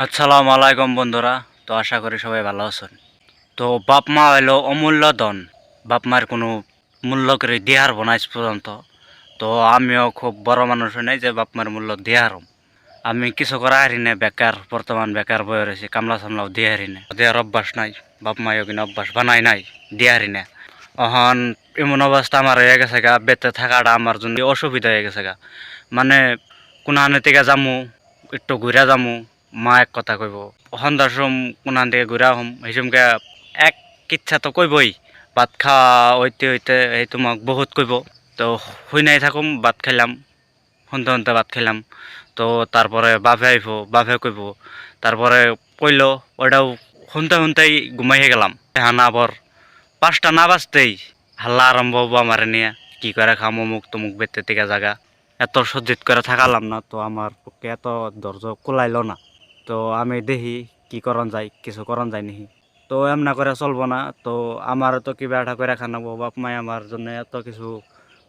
আসসালামু আলাইকুম বন্ধুরা। তো আশা করি সবাই ভালো আছেন। তো বাপ মা হইলো অমূল্য ধন। বাপ মার কোনো মূল্য করে দিয়ে হারবো না আজ পর্যন্ত। তো আমিও খুব বড় মানুষ হই নাই যে বাপ মার মূল্য দিয়ে হারম। আমি কিছু করা হারি না, বেকার, বর্তমান বেকার বয়ে রয়েছি, কামলা সামলাও দিয়ে হারি না, দেওয়ার অভ্যাস নাই। বাপ মায়ও কিনা অভ্যাস বানাই নাই, দিয়ে হারি না। এখন এমন অবস্থা আমার হয়ে গেছে গা, বেঁচে থাকাটা আমার জন্য অসুবিধা হয়ে গেছে গা। মানে কোনখানে থেকে যামু, একটু ঘুরে যামু, মা এক কথা কইব, সন্ধ্যার সময় কোনখান থেকে ঘুরা হম, এই সময়কে এক ইচ্ছা তো কইবই। ভাত খাওয়া হইতে হইতে এই তোমাক বহুত কইব। তো শুই নাই থাকুম, ভাত খাইলাম, শুনতে শুনতে ভাত খাইলাম। তো তারপরে বাপে আইব, বাপে কইব, তারপরে কইলো, ওইটাও শুনতে শুনতেই ঘুমাইয়ে গেলাম। হ্যাঁ না, আবার 5টা না বাজতেই হাল্লা আরম্ভ হবো আমার নিয়ে, কি করে খাম, অমুক তমুক বেতে থেকে জায়গা। এত সহ্যিত করে থাকালাম না, তো আমার পক্ষে এত ধৈর্য কুলাইলো না। তো আমি দেখি কি করন যায়, কিছু করন যায় নাকি। তো এমনা করে চলবো না। তো আমারও তো কিবা একটা করে খানাবো, বাপ মাই আমার জন্য এত কিছু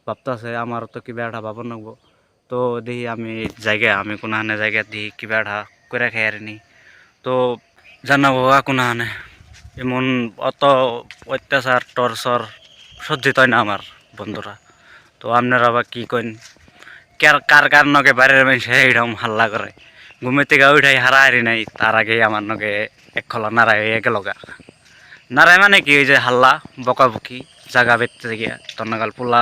ভাবতেছে, আমারও তো কিবা একটা ভাবন লাগবো। তো দেখি আমি আমি কোনখানে জায়গা দেখি কিবা একটা করে খাই আর নি। তো জানাবো কোনখানে এমন অত অত্যাচার টর্চর সহ্যিত হয় না আমার বন্ধুরা। তো আপনারা আবার কি কইন, কার কার নগে বাইরের মানুষ এইরকম হাল্লা করে, ঘুমের থেকে উঠাই হারাহারি নাই, তার আগেই আমার নগে এক খোলা নাড়াই হয়ে গেল গা। নাড়াই মানে কি, ওই যে হাল্লা বকাবকি জাগা বেচতে গিয়া তন্নাগাল পোলা,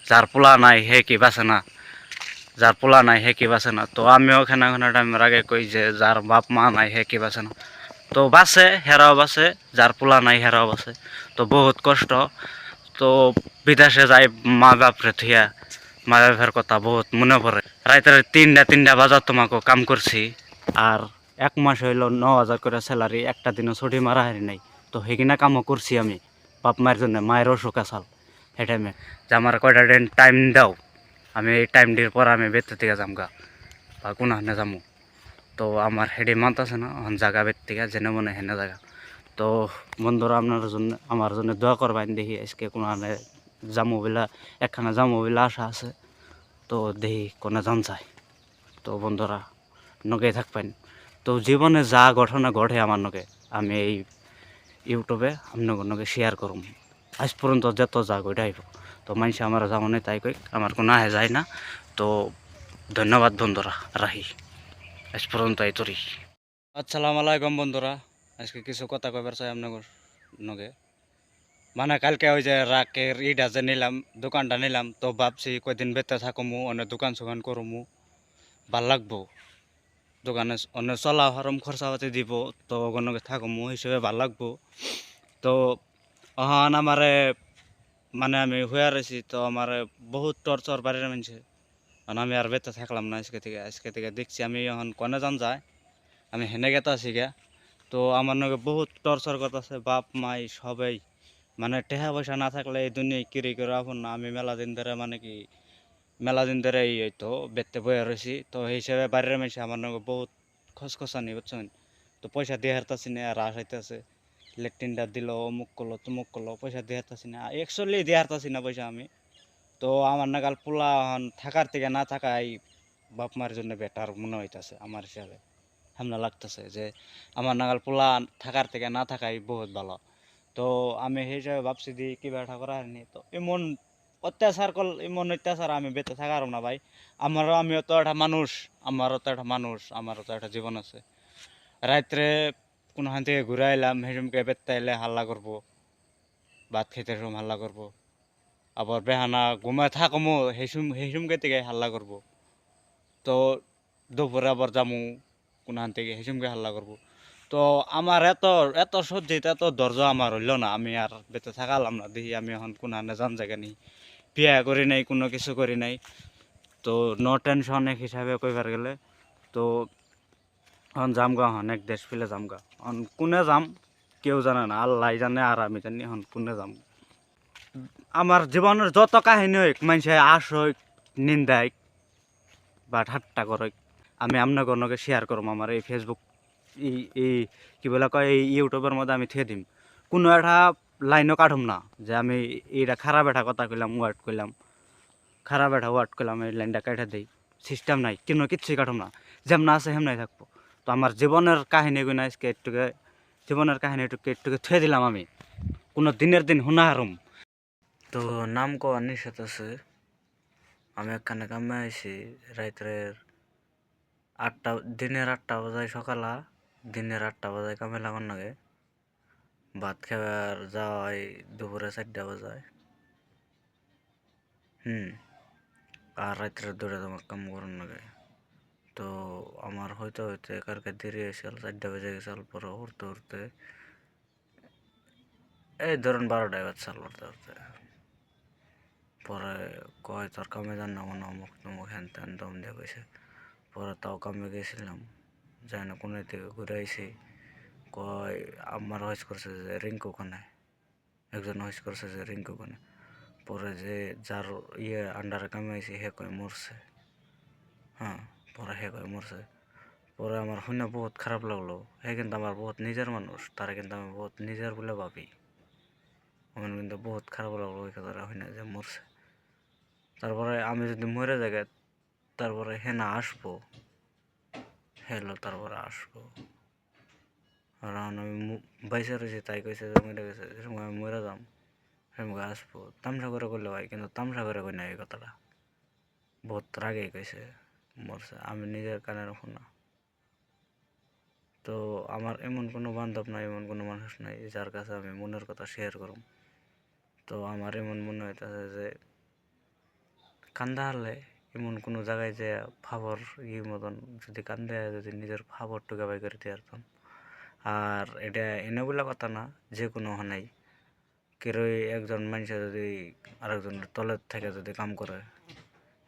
যার পোলা নাই হে কি বাসে না, যার পোলা নাই হে কি বাসে না। তো আমিও খানা খানা টাইমের আগে কই যে যার বাপ মা নাই হে কি বাসে না। তো বাসে, হেরাও বাসে, যার পোলা নাই হেরাও বাসে। তো বহুত কষ্ট। তো বিদেশে যাই মা বাপরে থিয়া, মা বাপের কথা বহুত মনে পড়ে। রাইতের 3টা বাজার তোমাকে কাম করছি, আর 1 মাস হইল 9,000 করে স্যালারি, একটা দিনও ছুটি মারা হারি নাই। তো সেইখানে কামও করছি আমি বাপ মায়ের জন্য, মায়ের অসুখ আসাল সেই টাইমে, যে আমার কয়টা দিন টাইম দাও, আমি এই টাইম দির পর আমি বেতে থেকে যামগা বা কোনখানে যামু। তো আমার হেডে মাত আছে না, জায়গা বেত থেকে জেনে মনে হেনে জায়গা। তো বন্ধুরা আপনার জন্য, আমার জন্য দোয়া করবেন। দেখি আজকে কোনখানে যামু বিলা, একখানে যামু বিলা আশা আছে। তো দেখি কোনে যান চাই। তো বন্ধুরা নগে থাকবেন। তো জীবনে যা ঘটনা ঘটে আমার নগে, আমি এই ইউটিউবে আপনার নগে শেয়ার করুম। আজ পর্যন্ত যত যা ঘটে আইব, তো মানুষ আমার যেমন তাই কই, আমার কোনো আহে যায় না। তো ধন্যবাদ বন্ধুরা, রাহি আজ পর্যন্ত এই তরি। আসসালামু আলাইকুম বন্ধুরা। আজকে কিছু কথা কইবার চাই আপনার নগে। মানে কালকে ওই যে রাকের ইটা যে নিলাম, দোকানটা নিলাম, তো ভাবছি কয়দিন বেতে থাকমু, অনেক দোকান সোকান করমু, ভাল লাগবো। দোকানে অনেক চলা হরম খরচাপাতি দিব, তো ওগুলোকে থাকমু হিসেবে ভাল লাগবো। তো অহন আমারে, মানে আমি হইয়া রয়েছি, তো আমার বহুত টর্চর বাড়ির মানছে। কারণ আমি আর বেতে থাকলাম না। আজকে থেকে দেখছি আমি এখন কনে যান যায়, আমি হেনে গেতে আছি গা। তো আমার নাকি বহুত টর্চার করতেছে বাপ মাই সবাই। মানে টেহা পয়সা না থাকলে এই দুনিয়ায় কিরি করে আপন না। আমি মেলা দিন ধরে, মানে কি মেলা দিন ধরে এই তো বেতে বয়ে রয়েছি, তো এই হিসেবে বাড়ির মানুষ আমার নাকি বহুত খসখসানি, বুঝছেন। তো পয়সা দিয়ে হারতাছি না, আর আসাইতেছে লেট্রিনটা দিল, অমুক করলো তমুক করলো, পয়সা দিয়ে হারতাছি না, একচুয়ালি দিয়ে হারতাছি না পয়সা আমি। তো আমার নাগাল পোলা হন থাকার থেকে না থাকাই বাপ মার জন্য বেটার মনে হইতাছে আমার হিসাবে। হামনা লাগতেছে যে আমার নাগাল পোলা থাকার থেকে না থাকাই বহুত ভালো। তো আমি সেই হিসাবে ভাবছি দি কিবা একটা করা হয়নি। তো এমন অত্যাচার কল, এমন অত্যাচার আমি বেঁচে থাকার না ভাই। আমিও তো একটা মানুষ, আমারও তো একটা জীবন আছে। রাত্রে কোনখান থেকে ঘুরে এলাম, হেসুমকে বেত্তা এলে হাল্লা করবো, ভাত খেতে সময় হাল্লা করবো, আবার বেহানা ঘুমায় থাকমো হেসুমকে থেকে হাল্লা করবো। তো দুপুরে আবার যামু কোনখান থেকে হেসুমকে হাল্লা করবো। তো আমার এত এত সহ্যিত, এত ধৈর্য আমার হইল না, আমি আর বেঁচে থাকালাম না। দেখি আমি এখন কোনখানে যান জায়গা নেই, বিয়া করি নাই, কোনো কিছু করি নাই। তো নো টেনশন এক হিসাবে কইবার গেলে। তো এখন যামগা, এখন এক দেশ ফেলে যামগা। এখন কোনে যাম কেউ জানে না, আল্লাহ জানে আর আমি জানি এখন কোনে যাম। আমার জীবনের যত কাহিনী হোক, মানুষে আসক, নিন্দায় বা ঠাট্টা করে, আমি আপনাকে অন্যকে শেয়ার করবো। আমার এই ফেসবুক, এই এই কী বলে কয়, এই ইউটিউবের মধ্যে আমি থিয়ে দিম। কোনো একটা লাইনও কাটুম না যে আমি এইটা খারাপ একটা কথা কইলাম, ওয়ার্ড কইলাম, খারাপ একটা ওয়ার্ড কইলাম, এই লাইনটা কেটে দিই। সিস্টেম নাই, কিচ্ছুই কাটুম না, যেমন আছে হেমনাই থাকবো। তো আমার জীবনের কাহিনীগুলো আজকে একটুকে জীবনের কাহিনী একটুকে থুয়ে দিলাম আমি কোনো দিনের দিন হুনা হারুম। তো নাম কো নিষেধ আছে। আমি একখানে কামে আইছি রাত্রের 8টা, দিনের 8টা বাজায় সকালা, দিনের 8টা বাজায় কামে লাগান লাগে। ভাত খাবার যাওয়াই দুপুরে 4টা বাজায়। আর রাত্রে 2টা তোমার কাম করার লাগে। তো আমার হইতে হইতে কালকে দেরি হয়েছিল, 4টা বেজে গেছিল। পরে উঠতে উঠতে এই ধরুন 12টায় বাজছিল উঠতে উঠতে। পরে কয় তোর কামে যান না মনে অমুক তমুক হ্যান ত্যান দম দিয়ে কইছে। পরে তাও কামে গেছিলাম, যাই না কোনো থেকে ঘুরে আইসি। কয় আমার হয়েস করছে যে রিঙ্কু কোনে, একজন হয়েস করছে যে রিঙ্কু কোনে। পরে যে যার আন্ডারে কামে আইসি হে কয় মরছে। হ্যাঁ, পরে হে কয় মরছে। পরে আমার শুনে বহুত খারাপ লাগলো। হে কিন্তু আমার বহুত নিজের মানুষ, তারা কিন্তু আমি বহুত নিজের বলে ভাবি। আমার কিন্তু বহুত খারাপ লাগলো ওই কথাটা শুনে যে মরছে। তারপরে আমি যদি মরে যাই তারপরে হে না আসবো, হেলো তারপরে আসবো। আর আমি বাইসে রয়েছি, তাই কইছে যে মরে গেছে, সময় আমি মরে যাম সেমকে আসবো। তামসা করে করলে ভাই, কিন্তু তামসা করে কই না এই কথাটা। বহুত রাগেই কইছে মরছে, আমি নিজের কানের শোনা। তো আমার এমন কোনো বান্ধব নাই, এমন কোনো মানুষ নাই যার কাছে আমি মনের কথা শেয়ার করুম। তো আমার এমন মনে হইতেছে যে কান্দা হারলে এমন কোনো জায়গায় যে ফাবর মতন যদি কান্দে যদি নিজের ফাবর টুকা বাই করে দিয়ে আসতাম। আর এটা এনে বলে কথা না, যে কোনো হানাই কেরোই একজন মানুষ যদি আরেকজনের তলের থেকে যদি কাম করে,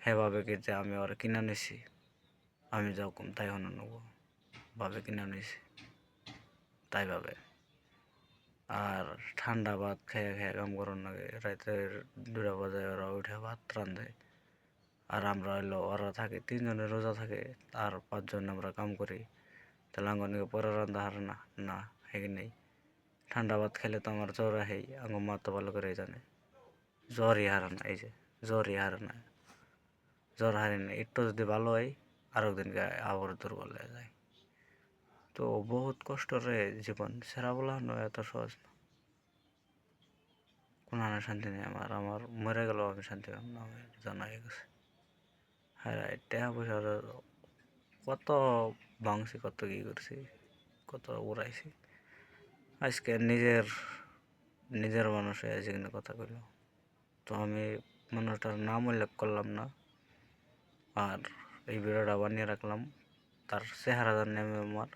হে ভাবে কি যে আমি ওরা কিনা নিছি, আমি যাও কম তাই হন নেব, ভাবে কিনা নিছি তাই ভাবে। আর ঠান্ডা ভাত খেয়ে খেয়ে কাম করার লাগে, রাতের 2টা বাজে ওরা উঠে ভাত রান্ধে। আর আমরা হইলো ওরা থাকে 3 জনে রোজা থাকে, আর 5 জন আমরা কাম করি। তাহলে আঙ্গনকে পরে রান্ধা হারে না, না হেগে নেই। ঠান্ডা ভাত খেলে তো আমার জ্বর আহেই, আঙ্গ মা তো ভালো করে জানে। জ্বরই হারে না, এই যে জ্বরই হারে না, জ্বর হারে না। একটু যদি ভালো হয় আরেকদিনকে আবার দুর্বল হয়ে যায়। তো বহুত কষ্ট রে জীবন, সেরা বলা নয়, এত সহজ না। কোনো শান্তি নেই আমার, আমার মরে গেলেও আমি শান্তি পাব না, আমি জানা হয়ে গেছে। হ্যাঁ, টাকা পয়সা কত ভাঙছি, কত কি করছি, কত উড়াইছি। আজকে নিজের নিজের মানুষে যেখানে কথা কইল, তো আমি মানুষটার নাম উল্লেখ করলাম না। আর এই ভিডিওটা বানিয়ে রাখলাম, তার চেহারা জানি আমি আমার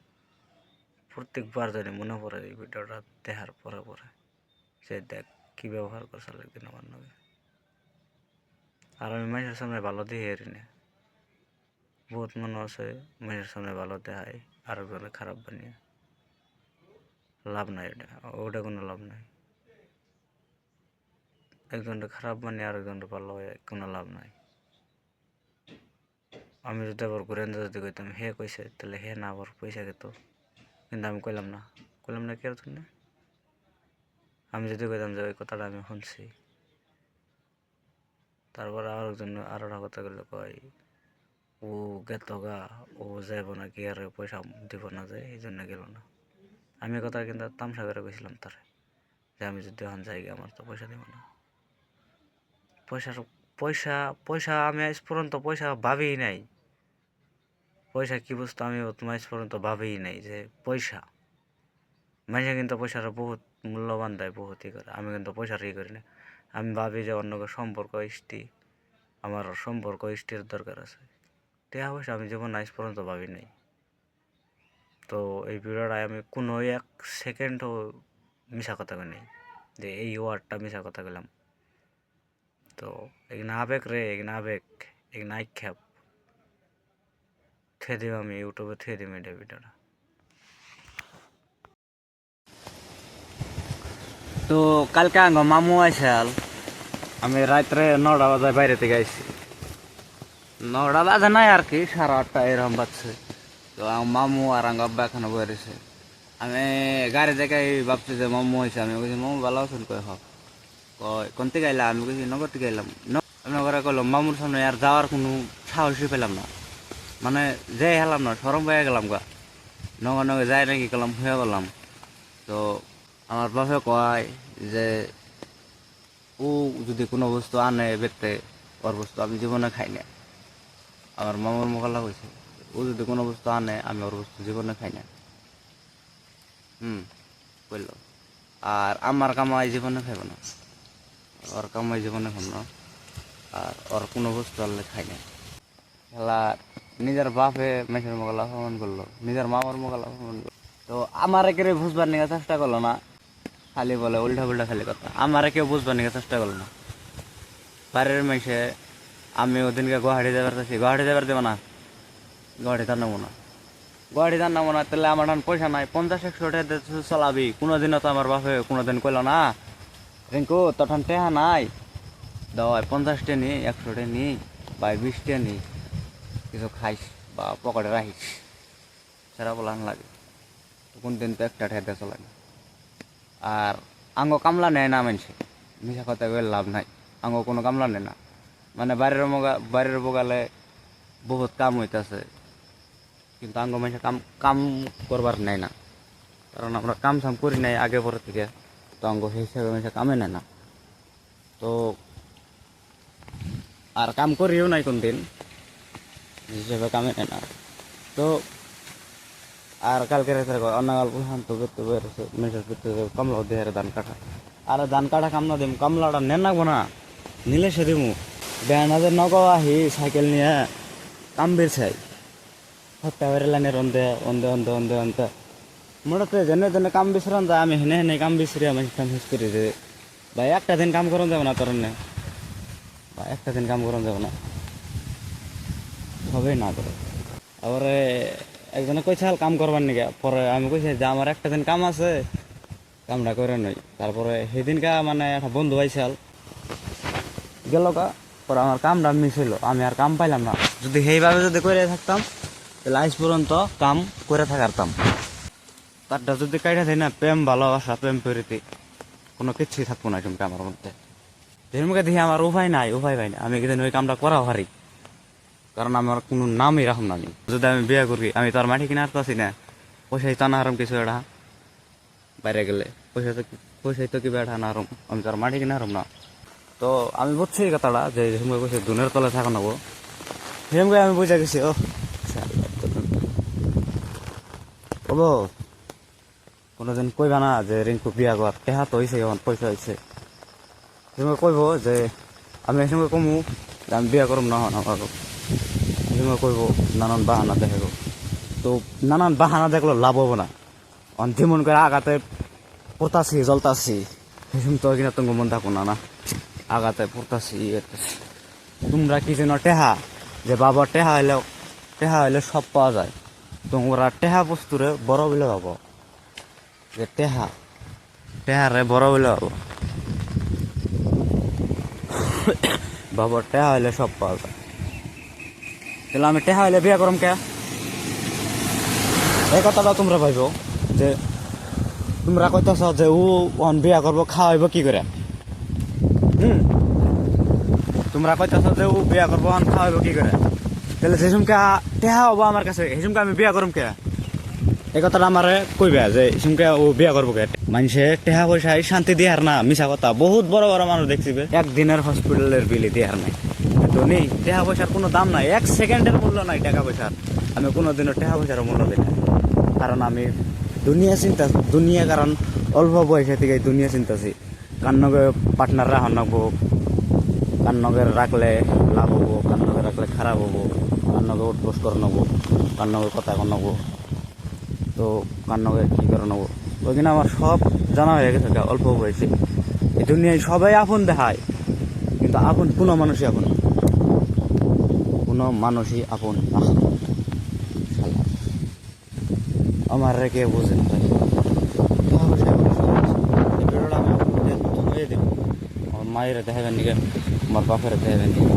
প্রত্যেকবার জানি মনে পড়ে এই ভিডিওটা দেখার পরে পরে, সে দেখ কী ব্যবহার করছে একদিন আমার নামে। আর আমি মানুষের সামনে ভালো দিয়ে এরি না। বহুত মানুষ আছে মানুষের সামনে ভালো দেখায়, আরেকজনে খারাপ বানিয়ে। লাভ নাই, ওটা ওটা কোনো লাভ নাই। একজনটা খারাপ বানিয়ে আরেকজনটা ভালো হয়, কোনো লাভ নাই। আমি যদি আবার ঘুরে যদি কইতাম হে কইছে, তাহলে হে না আবার পয়সা খেত। কিন্তু আমি কইলাম না কেউ না। আমি যদি কইতাম যে ওই কথাটা আমি শুনছি, তারপর আরেকজন আরো কথা গুলো কয় ও গেত গা, ও যাইব না কি আর পয়সা দিব না, যায় এই জন্য গেল না। আমি কথা কিন্তু তামসা করে কইছিলাম তারে যে আমি যদি এখন যাই আমার তো পয়সা দিব না। পয়সার পয়সা পয়সা আমি আজ পর্যন্ত পয়সা ভাবি নাই। পয়সা কি বস্তু আমি তোমার আজ পর্যন্ত ভাবি নাই যে পয়সা। মানুষে কিন্তু পয়সার বহুত মূল্যবান দেয়, বহুত ই করে। আমি কিন্তু পয়সার ই করি না। আমি ভাবি যে অন্য সম্পর্ক ইষ্টি, আমার সম্পর্ক ইষ্টির দরকার আছে। টাকা পয়সা আমি জীবন আজ পর্যন্ত ভাবি নাই। তো এই ভিডিওটায় আমি কোনো 1 সেকেন্ডও মিশা কথা কই নাই যে এই ওয়ার্ডটা মিশা কথা গেলাম। তো এখানে আবেগ রে, এখানে আবেগ, এখানে আক্ষেপ থুয়ে দিব, আমি ইউটিউবে থুয়ে দিব এটা ভিডিওটা। তো কালকে আঙ্গ মামু আইসাল, আমি রাত্রে 9টা বাজায় বাইরে থেকে আইছি। 9টা বাজে নাই আর কি, 8:30 এরকম বাজছে। তো আমার মামু আর আঙ্গ আব্বা এখানে বসেছে। আমি গাড়ি দেখে ভাবছি যে মামু হয়েছে। আমি বলছি মামু ভালো আছেন? কয় হ। কয় কোন থেকে আইলাম? আমি বলছি নগর থেকে আইলাম। নগরে কইলাম মামুর সামনে আর যাওয়ার কোনো সাহসই পেলাম না, মানে যে হেলাম না, সরম পেয়ে গেলাম গা। নগে নগে যাই নাকি করলাম হয়ে গেলাম। তো আমার বাপে কয় যে ও যদি কোনো বস্তু আনে বেতে ওর বস্তু আমি জীবনে খাই না। আমার মামার মোকাল্লা কইছে ও যদি কোনো বস্তু আনে আমি ওর বস্তু জীবনে খাই না। বলল আর আমার কামাই জীবনে খাইব না, ওর কামাই জীবনে খাব না, আর ওর কোনো বস্তু আনলে খাই না। খেলা নিজের বাপে মেসের মোকাল্লা অপমান করলো, নিজের মামার মোকাল্লা অপমান করলো। তো আমার একে বুঝবার নিয়ে চেষ্টা করলো না, খালি বলে উল্টা পুল্টা খালি কথা। আমার কেউ বুঝবার নিয়ে চেষ্টা করলো না। বাড়ির মেসে আমি ওদিনকে গুয়াহাটি যাবার চাইছি, গুয়াহাটি যাবার দেবো না, গুয়াহাটি তার নেবো না, গুয়াহাটি তার নেবো না। তাহলে আমার পয়সা নাই, 50-100 টাকা চলাবি। কোনোদিনও তো আমার বাপে কোনোদিন কইল না রিঙ্কু তখন টেহা নাই, দাও 50 নি, 100 নি বা 20 নি, কিছু খাইস বা পকেটে রাখিস, সেটা বলান লাগে। কোন দিন তো একটা ঠেয়া দেওয়া লাগে। আর আঙ্গ কামলা নেয় না মানুষে, মিশা কথা বলে লাভ নাই। আঙ্গ কোনো কামলা নেয় না, মানে বাড়ির বগালে বহুত কাম হইতেছে, কিন্তু আঙ্গ মানুষে কাম কাম করবার নেয় না। কারণ আমরা কাম সাম করি নাই আগে পরে থেকে, তো আঙ্গ সেই হিসাবে মানুষে কামে নেয় না। তো আর কাম করিও নাই কোন দিন, হিসেবে কামে নেয় না। তো আর কালকে রেখে অন্য গল্প শান্ত করতে বেরোছে মেসেজ করতে কামলা দেহের ধান কাটা। আর ধান কাটা কামলা দিম, কামলাটা নেন নাকবো না, নিলে সে দিমু। বেড়ানাদের নগ আহি সাইকেল নিয়ে কাম বেরছাই হত্যা করে লাইনের অন্ধে অন্ধে অন্ধে অন্ধে অন্ধে মোটাতে যেনে যেনে কাম বিচরান যায়। আমি হেনে হেনে কাম বিচরি আমি কাম শেষ করি যে ভাই একটা দিন কাম করন যাবো না তোর নে, বা একটা দিন কাম করন যাবো না, হবেই না করে। আবার একজনে কইছে কাম করবার নিকে, পরে আমি কইছি যে আমার একটা দিন কাম আছে, কামটা করে নই। তারপরে সেদিনকা মানে একটা বন্ধু আইসাল গেল কা, পরে আমার কামটা মিস হইলো, আমি আর কাম পাইলাম না। যদি সেইভাবে যদি করে থাকতাম তাহলে আজ পর্যন্ত কাম করে থাকারতাম। তারটা যদি কাইটা থাই না, প্রেম ভালোবাসা প্রেম প্রীতি কোনো কিছুই থাকবো না কিন্তু আমার মধ্যে। যেমন দেখি আমার উপায় নাই, উপায় পাই না, আমি কিন্তু ওই কামটা করাও হারি। কারণ আমার কোনো নামই রাখুন না। আমি যদি আমি বিয়ে করি, আমি তো আর মাটি কিনে আসতেছি না, পয়সাই তো না হারাম কিছু এটা বাইরে গেলে, পয়সাই তো কি বেড়া না হারাম, আমি তো আর মাটি কিনে হারাম না। তো আমি বুঝছি এই কথাটা যে সময় কইছে দুনের তলে থাকা নেবো, সেরকম আমি বুঝে গেছি। ও কোনোদিন কইবা না যে রিঙ্কু বিয়া কর, টেহা তো হয়েছে, এখন পয়সা হয়েছে, সেরকম কইব যে আমি এই সময় কমু যে আমি বিয়া করম না হন আমার, সেরকম কইব নানান বাহানা দেখাবো। তো নানান বাহানা দেখলো লাভ হবো না। যেমন করে আগাতে পড়তাছি জ্বলতাছি, সেরকম তো কিনা তোমার মন থাকো না, না আগাতে পড়তাছি। তোমরা কি যেন টেহা, যে বাবা টেহা হইলে সব পাওয়া যায়, তোমরা টেহা বস্তুরে বড় বলে ভাবো, যে টেহারে বড় বলে ভাবো। বাবা টেহা হইলে সব পাওয়া যায়, তাহলে আমি টেহা হইলে বিয়া করম কে? এই কথাটা তোমরা ভাইব যে তোমরা কইতেছ যে ও বিয়া করবো, খাওয়াইব কি করে? তোমরা কইতেছ যে ও বিয়া করবো, খাওয়াইব কি করে? তাহলে সেসমকে টেহা হবো আমার কাছে, সেসমকে আমি বিয়া করম কে? এই কথাটা আমার কইবা যে সেসমকে ও বিয়া করবো কে? মানুষে টেহা পয়সায় শান্তি দিয়ার না, মিশা কথা। বহুত বড় বড় মানুষ দেখছিবে একদিনের হসপিটালের বিলি দিয়ার নাই। তো নেই, টেহা পয়সার কোনো দাম নাই, 1 সেকেন্ডের মূল্য নাই টাকা পয়সার। আমি কোনোদিনও টেহা পয়সার মূল্য দিই না, কারণ আমি দুনিয়া কারণ অল্প বয়সে থেকে দুনিয়া চিন্তাছি। কান্নগে পার্টনার রাখা নাকবো, কান্নগের রাখলে লাভ হবো, কান্নগে রাখলে খারাপ হবো, কান্নগে উঠবোস করে নেবো, কান্নগের কথা করে নেবো, তো কান্নগে কী করে নেবো, ওই কিনা আমার সব জানা হয়ে গেছে অল্প বয়সে। এই দুনিয়ায় সবাই আপন দেখায়, কিন্তু আপন কোনো মানুষই আপন, কোনো মানুষই আপন না। আমার রেখে বুঝেন আমার মায়ের দেখাবেন দিকে, আমার বাপের দেখাবেন দিকে।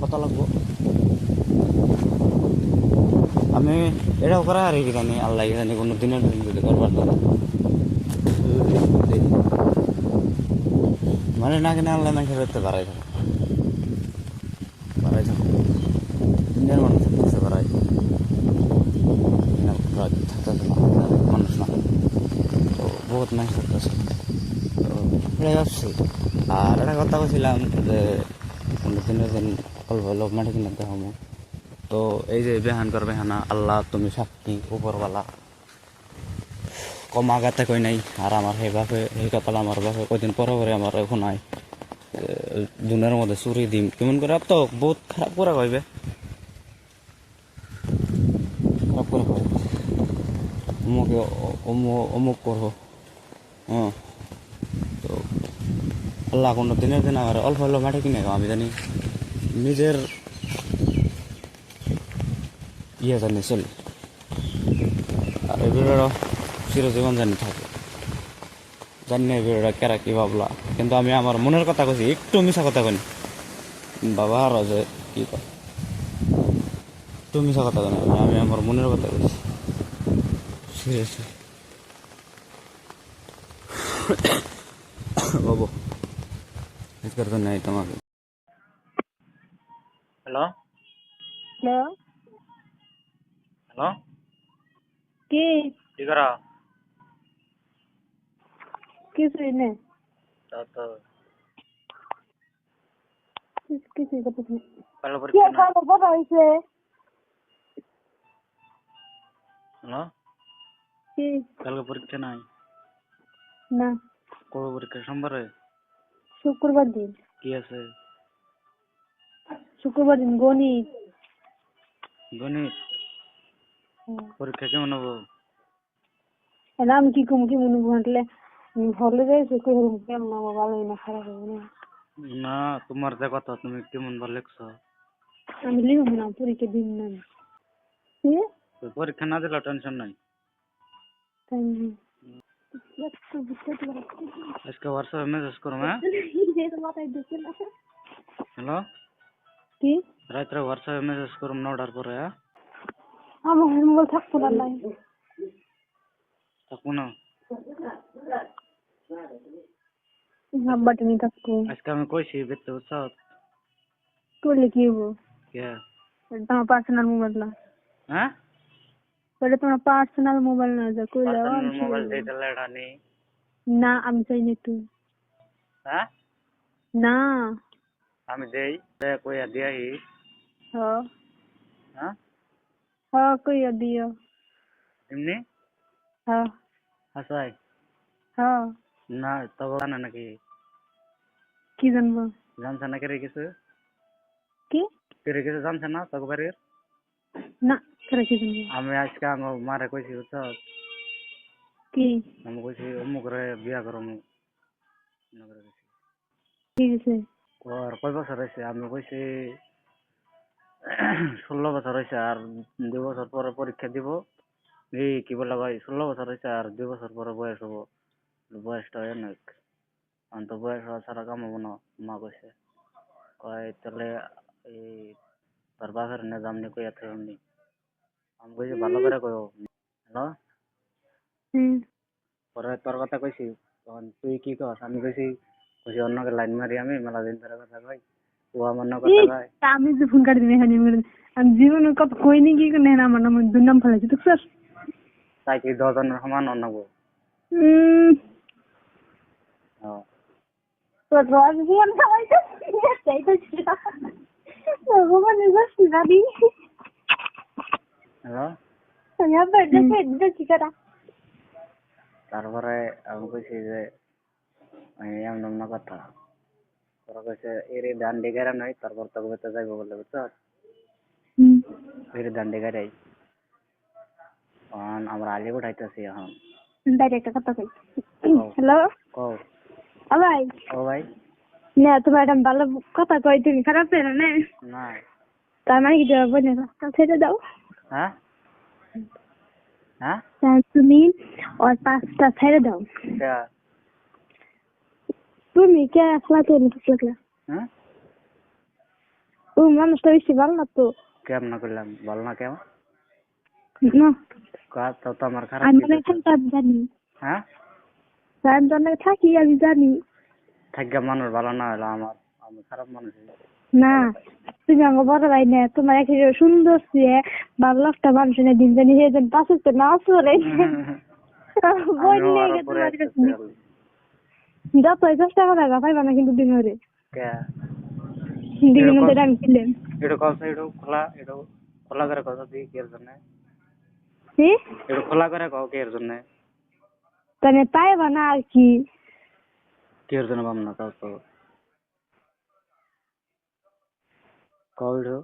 কত লাগবো আমি এটাও করা আর কি জানি, আল্লাহ জানি কোনো দিনের যদি করবার মানে না কিনা আল্লাহ মানুষের বাড়াই থাকে। নাই থাকতেছে, তো এটাই ভাবছি। আর একটা কথা বলছিলাম যে দিনের দিন অল্প লোক মাটি কিনে দেখাবো, তো এই যে বেহান কর বেহানা আল্লাহ তুমি সাক্ষী উপরওয়ালা, কমা গাতে কই নাই। আর আমার সেই বাপে সেই কপাল আমার বাপে কদিন পরে পরে আমার এখন নাই দুনের মধ্যে চুরি দিম কেমন করে, তো বহুত খারাপ করে কইবে, খারাপ করে কইবে অমুকে অমুক করবো। হ্যাঁ, তো আল্লাহ কোনো দিনের দিন আমার অল্প অল্প মাটি কিনে আমি জানি নিজের ইয়ে জানি চলি, আর এই ভিডিওটা চিরজীবন জানি থাকে। জানি না এই ভিডিওটা কেরা কি ভাবলা, কিন্তু আমি আমার মনের কথা কইছি, একটু মিশা কথা কইনি বাবা, আর যে কি কয় একটু মিশা কথা কইনি, আমি আমার মনের কথা কইছি সিরিয়াসলি। বাবু আজকের জন্য এই তোমাকে। হ্যালো হ্যালো, হ্যালো, কি কি করা? কিছুই নেই, তো কিছুই করতেছি না। কালো কি পরীক্ষা নাই? খাবার বড় হয়েছে? হ্যালো, কি কালকে পরীক্ষা নাই? না, কবে পরীক্ষা? সোমবারে? শুক্রবার দিন, কি আছে? শুক্রবার দিন গণিত। গণিত পরীক্ষা কেমন হবো? তাহলে আমি কি কম কি মনে ঘন্টলে হলে যাইছে কেমন আমার ভালোই না খারাপ হবে না। না, তোমার যে কথা তুমি কেমন ভালো লিখছো। আমি লিখব না, পরীক্ষা দিন না। কি তো পরীক্ষা না দিলে টেনশন নাই। তাই না? আজকে হোয়াটসঅ্যাপে মেসেজ করো। হ্যাঁ, হ্যালো, কি রাত্রে হোয়াটসঅ্যাপে মেসেজ করো 9টার পরে। হ্যাঁ, আমার মোবাইল থাকতো না, নাই থাকবো না। নাম্বারটা নিয়ে থাকতো। আজকে আমি কইছি দেখতে বুঝছো? করলে কি হবো? কে? তোমার পার্সোনাল মোবাইল না, হ্যাঁ, ওটা তোমার পার্সোনাল মোবাইল না, যা করলে পার্সোনাল মোবাইল দিতে লেটা নেই। না আমি চাই না তো। হ্যাঁ, না আমি দেই কইয়া দিয়াই। হ হ্যাঁ, হ কইয়া দিও। এমনি হ হাসাই হ না তবে জানে নাকি? কি জানবো? জানছে না কেরে কিছু? কি কেরে কিছু জানছে না তোকে বাড়ির? না তোরা কি জানবো? আমি আজকে আমার মারে কইছি বুঝছো? কি আমি কইছি অমুক রে বিয়া করো অমুক। কি হয়েছে? ওর কয় বছর হয়েছে? আমি কইছি 16 বছর হয়েছে, আর 2 বছর পরে পরীক্ষা দিব। এই কি বলে ভাই, 16 বছর হয়েছে আর 2 বছর পরে বয়স হবো। বয়সটা অনেক, আমি তো বয়স হওয়া ছাড়া কামাবো না। মা কইছে, কয় তাহলে এই তোর বাপের না জামনি কইয়া থাকি। আমি কইছি ভালো করে কইও। হ্যালো, হুম পরে তোর কথা কইছি, তখন তুই কি কস? আমি কইছি কইছি অন্যকে লাইন মারি আমি মেলা দিন ধরে কথা কই, ও আমার না কথা কয়। আমি যে ফোন কাটি দিন এখানে আমি জীবনের কথা কইনি, কি করে আমার নাম দুর্নাম ফেলাইছি তো স্যার। তাই কি 10 জনের সমান অন্যব? তোর রস জীবন খাওয়াইছে সেই তো ছিল ভগবান জানি হ্যালো, আমি আবার দেখে কি করা। তারপরে আমি কইছি যে এমন অন্য কথা। তোরা কইছে এর দান্ডি গাড়া নাই, তারপর তোকে বেতে যাইব বলে বুঝছো? এর দান্ডি গাড়াই এখন আমরা আলি উঠাইতেছি এখন। বাইরে একটা কথা কই। কও হ্যালো কও। ও ভাই, ও ভাই, না তোমার একটা ভালো কথা কই, তুমি খারাপ পেও না। না। তার মানে কি দেওয়া বলে রাস্তা ছেড়ে দাও। হ্যাঁ হ্যাঁ, তুমি ওর পাঁচটা ছেড়ে দাও। তুমি কে আসলা তো লাগলা? হ্যাঁ, ও মানুষটা বেশি ভালো না তো। কেমন করলাম বল না কেমন? না তো তো আমার খারাপ আমি কি অনেক দেখছো? জানি, হ্যাঁ, আমি তো অনেক থাকি, আমি জানি। থাকা মানুষ ভালো না হলো আমার, আমি খারাপ মানুষ। না তুমি আমার বড় ভাই না, তোমার একেবারে সুন্দর চেয়ে ভালো একটা মানুষ দিন জানি সেদিন পাশে তো না চলে। বই আমিও নিয়ে আরো গেছে পরে তোমার একটা কাছে তেল। যতই চেষ্টা করা গা পাইবা না কিন্তু ডিমেরে কে ডিমের এটা মধ্যে কস আমি ছিলেন এটা কস এটা খোলা করে কস দি কি এর জন্য কি এটা খোলা করে কও কি এর জন্য তাহলে পাইবা না আর কি কি এর জন্য পাম না তাও তো কও এটা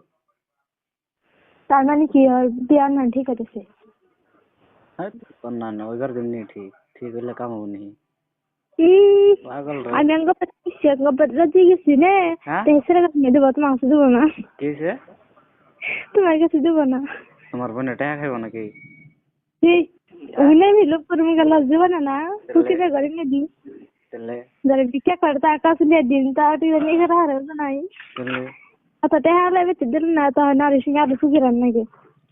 তার মানে কি হয় বিয়ার না ঠিক আছে হ্যাঁ না না ওইবার দিমনি ঠিক ঠিক হইলে কাম হবো নি ই পাগল রে আমি গপ্পা রাজি গেছি নে হ্যাঁ তেসরা কাছে দেবো তোমার কাছে দেবো না কি হইছে তোমার কাছে দেবো না তোমার বোনে টাকা খাইব নাকি উনি লোক করবো গেল দেবো না না খুশিতে করে নিয়ে দিই তেলে যারা ভিক্ষা করে তার কাছে নিয়ে দিন তাও তুই নিয়ে হারে নাই তেলে অত টাকা লাগবে তো দিল না তো নারী সঙ্গে আরো সুখী রান নাকি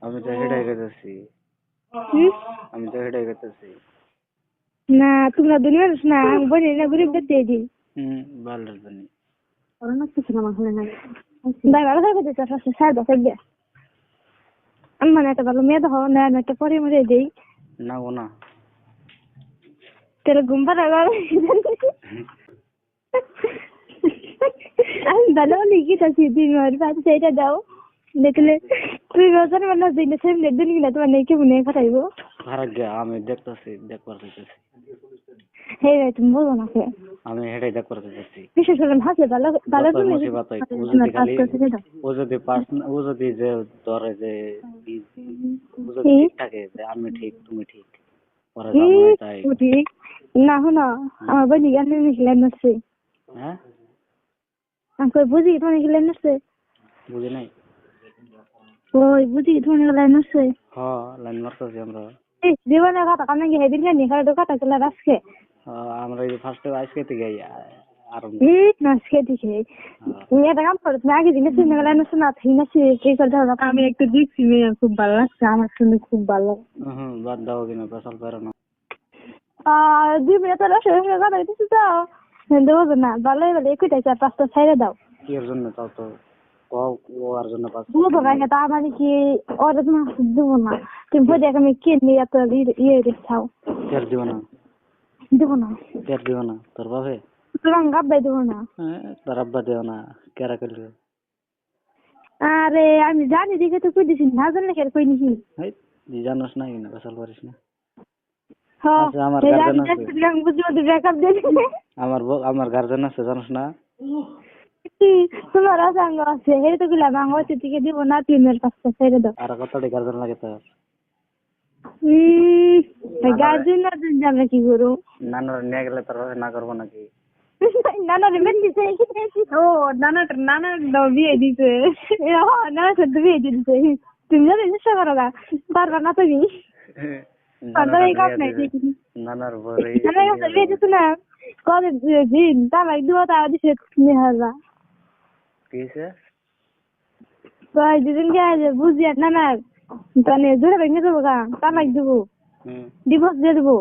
আমি তো হেডাই গেতেছি হুম? আমি তো হেডাই গেতেছি না তোমরা দুনিয়া না বলি না গরিবদের দিয়ে দিই ভালো জানি করোনা কিছু না হলে না ভাই ভালো থাকবে তো চাষে সার বছর দিয়ে আমি মানে একটা ভালো মেয়ে দেখো না আমি একটা পরে মরে দিই না গো না তাহলে ঘুম পাড়া আমি ভালো লিখি থাকি দিন পাঁচ সেইটা দাও দেখলে তুই বছর মানে দিনে সেম দিন কিনা তোমার নেই কি মনে খাটাইবো খারাপ গে আমি দেখতেছি দেখবার চাইতেছি হে ভাই তুমি বলো না কে আমি হেডাই দেখবার চাইতেছি বিশেষ করে হাসে ভালো ভালো যতই তুমি মুসিবত হোক, ও যদি খালি ও যদি যে ধরে যে ও যদি ঠিক থাকে যে আমি ঠিক তুমি ঠিক পরে যাবো না তাই ঠিক না শোনো আমার বোন গান খেলেন নাচছে হ্যাঁ আমি বুঝি তোমার খেলেন নাচছে বুঝি নাই ওই বুঝি তোমার খেলেন নাচছে হ লাইন মারতেছি আমরা জীবনের কথা কামে গিয়ে হেদিন জানি খালি কথা চলে রাখছে আমরা এই ফার্স্টে আজকে থেকে আর নাচকে দিকে তুমি একটা কাম করো তুমি আগে দিনে শুনে গেলে নাচছে না ঠিক আছে কি করতে হবে আমি একটু দেখছি মেয়ে খুব ভালো লাগছে আমার শুনে খুব ভালো বাদ দাও কিনা পেশাল পারো না 2 মিনিট রসে কথা দিচ্ছি তো দেবো না ভালোই ভালো একুইটাই 4-5টা ছাইড়ে দাও কি এর জন্য তাও তো কও ও আর জন্য পাস বুঝো না তা মানে কি ওরা তোমার দেবো না তুমি বলে আমি কে নিয়ে এত ইয়ে রেখাও কেয়ার দিব না দেবো না কেয়ার দিব না তোর বাপে তোমার গাব্বাই দেবো না তোর আব্বা দেও না কেরা করলে আরে আমি জানি দেখে তো কই দিছি না জানলে কেন কই নিছি এই জানোস না কিনা পেশাল পারিস না হ্যাঁ আচ্ছা, আমার গার্জেন আছে বুঝিও তো ব্যাকআপ দিয়ে আমার গার্জেন আছে জানোস না তোমার সঙ্গ আছে এই তো গুলা ভাঙো থেকে দিব না তিনের পাঁচটা ছেড়ে দাও আর কতটি গার্জেন লাগে তো গার্জেন না জানলে কি করো নানার নিয়ে গেলে তোর না করবো নাকি নানা রিমেন দিছে ও নানা বিয়ে দিছে নানা সদ্য বিয়ে দিছে তুমি জানো চেষ্টা করো না পারবা না তুমি নানার বরে নানা বিয়ে দিছে না কবে দিন তামাক দিব তা দিছে 3000 কিসে কয় দিন গে বুঝিয়া নানা তানে জোরে ভেঙে দেবো গা তামাক দেবো ডিভোর্স দিয়ে দেবো